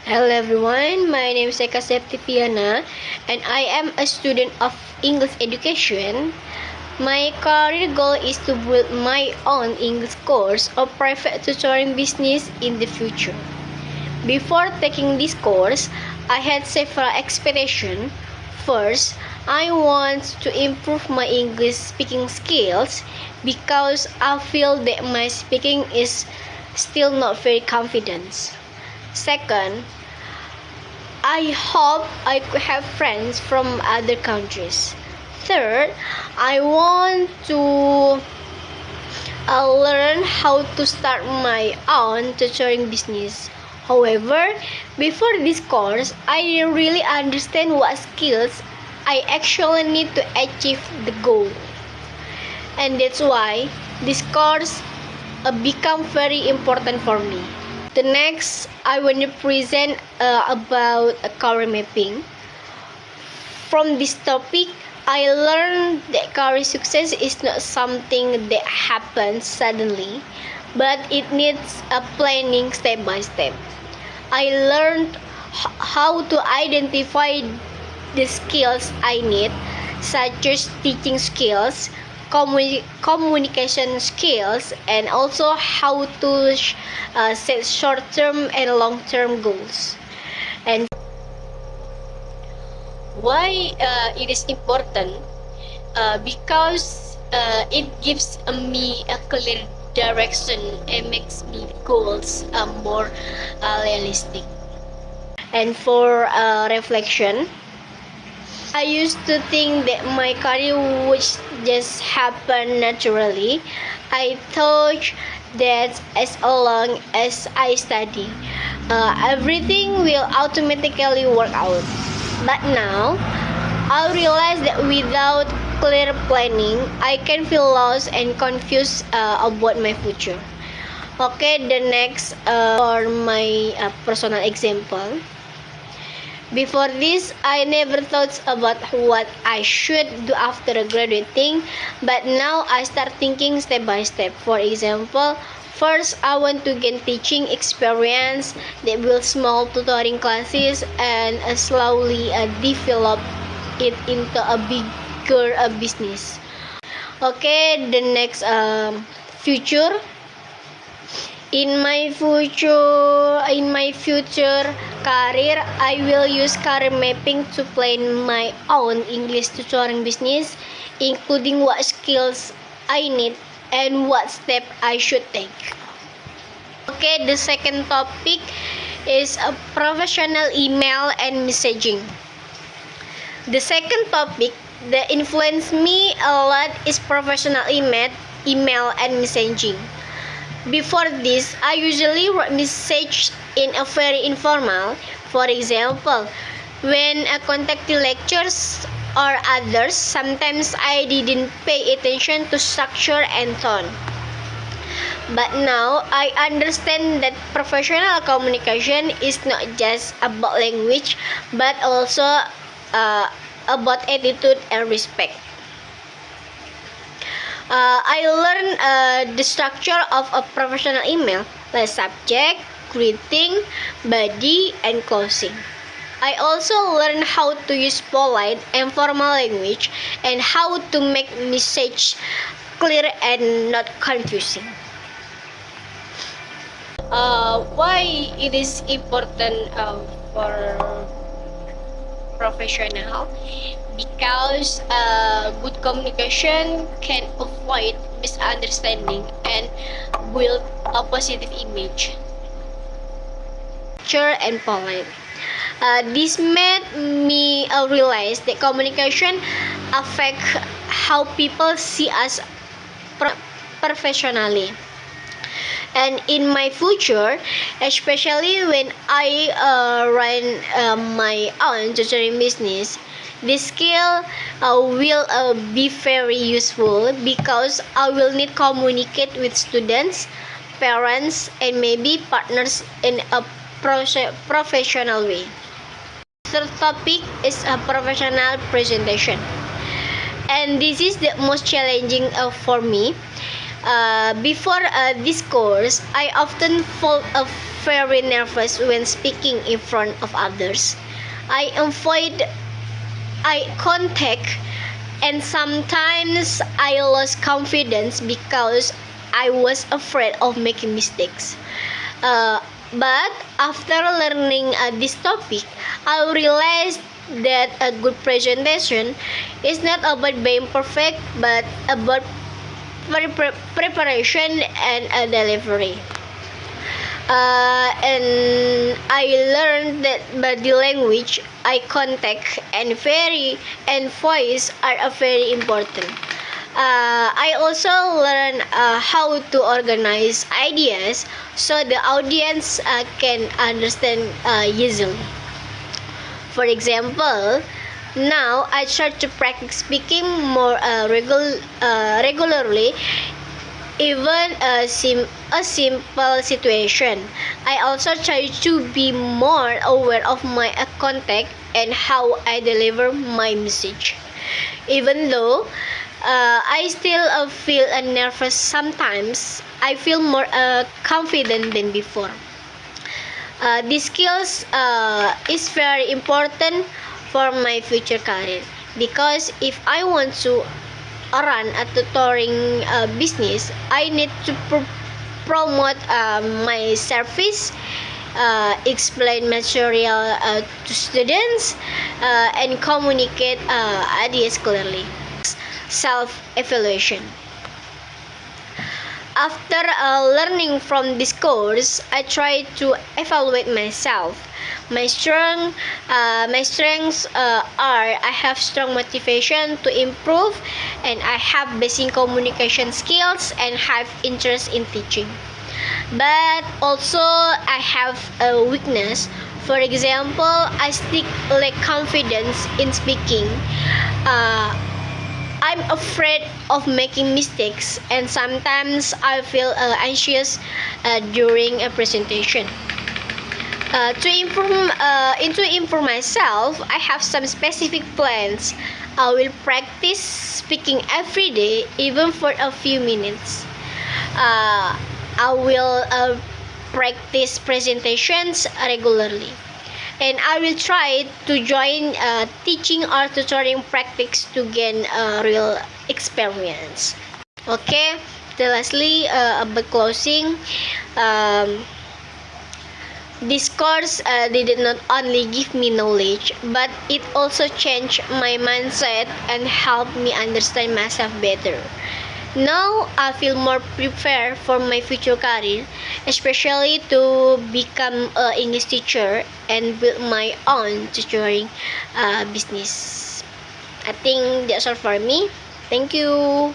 Hello everyone, my name is Eka Septipiana and I am a student of English education. My career goal is to build my own English course or private tutoring business in the future. Before taking this course, I had several expectations. First, I want to improve my English speaking skills because I feel that my speaking is still not very confident. Second, I hope I could have friends from other countries. Third, I want to learn how to start my own tutoring business. However, before this course, I didn't really understand what skills I actually need to achieve the goal. And that's why this course become very important for me. The next, I want to present about a career mapping. From this topic, I learned that career success is not something that happens suddenly, but it needs a planning step by step. I learned how to identify the skills I need, such as teaching skills, communication skills, and also how to set short-term and long-term goals. And why it is important? Because it gives me a clear direction and makes me goals more realistic. And for reflection, I used to think that my career would just happen naturally. I thought that as long as I study, everything will automatically work out. But now, I realize that without clear planning, I can feel lost and confused about my future. Okay, the next for my personal example. Before this, I never thought about what I should do after graduating, but now I start thinking step by step. For example, first I want to gain teaching experience, then build small tutoring classes, and slowly develop it into a bigger business. Okay, the next future. In my future career, I will use career mapping to plan my own English tutoring business, including what skills I need and what step I should take. Okay, the second topic is a professional email and messaging. The second topic that influenced me a lot is professional email and messaging. Before this, I usually write message in a very informal. For example, when I conducting lectures or others, sometimes I didn't pay attention to structure and tone. But now I understand that professional communication is not just about language, but also about attitude and respect. I learned the structure of a professional email, like subject, greeting, body, and closing. I also learned how to use polite and formal language and how to make message clear and not confusing. Why it is important for professional? Because good communication can avoid misunderstanding and build a positive image. Mature and polite. This made me realize that communication affects how people see us professionally. And in my future, especially when I run my own tutoring business, this skill will be very useful because I will need communicate with students, parents, and maybe partners in a professional way. Third topic is a professional presentation, and this is the most challenging for me. Before this course, I often very nervous when speaking in front of others. I avoid eye contact, and sometimes I lost confidence because I was afraid of making mistakes. But after learning this topic, I realized that a good presentation is not about being perfect, but about preparation and delivery. And I learned that body language, eye contact, and voice are very important. I also learned how to organize ideas so the audience can understand easily. For example, now I try to practice speaking more regularly, even a simple situation. I also try to be more aware of my contact and how I deliver my message. Even though I still feel nervous sometimes, I feel more confident than before. These skills is very important for my future career, because if I want to run a tutoring business, I need to promote my service, explain material to students, and communicate ideas clearly. Self-evaluation. After learning from this course, I try to evaluate myself. My strengths are I have strong motivation to improve, and I have basic communication skills and have interest in teaching. But also I have a weakness. For example, I still lack confidence in speaking. I'm afraid of making mistakes, and sometimes I feel anxious during a presentation. To improve myself, I have some specific plans. I will practice speaking every day, even for a few minutes. I will practice presentations regularly, and I will try to join teaching or tutoring practice to gain real experience. Okay, lastly, about closing, this course did not only give me knowledge, but it also changed my mindset and helped me understand myself better. Now I feel more prepared for my future career, especially to become an English teacher and build my own tutoring business. I think that's all for me. Thank you.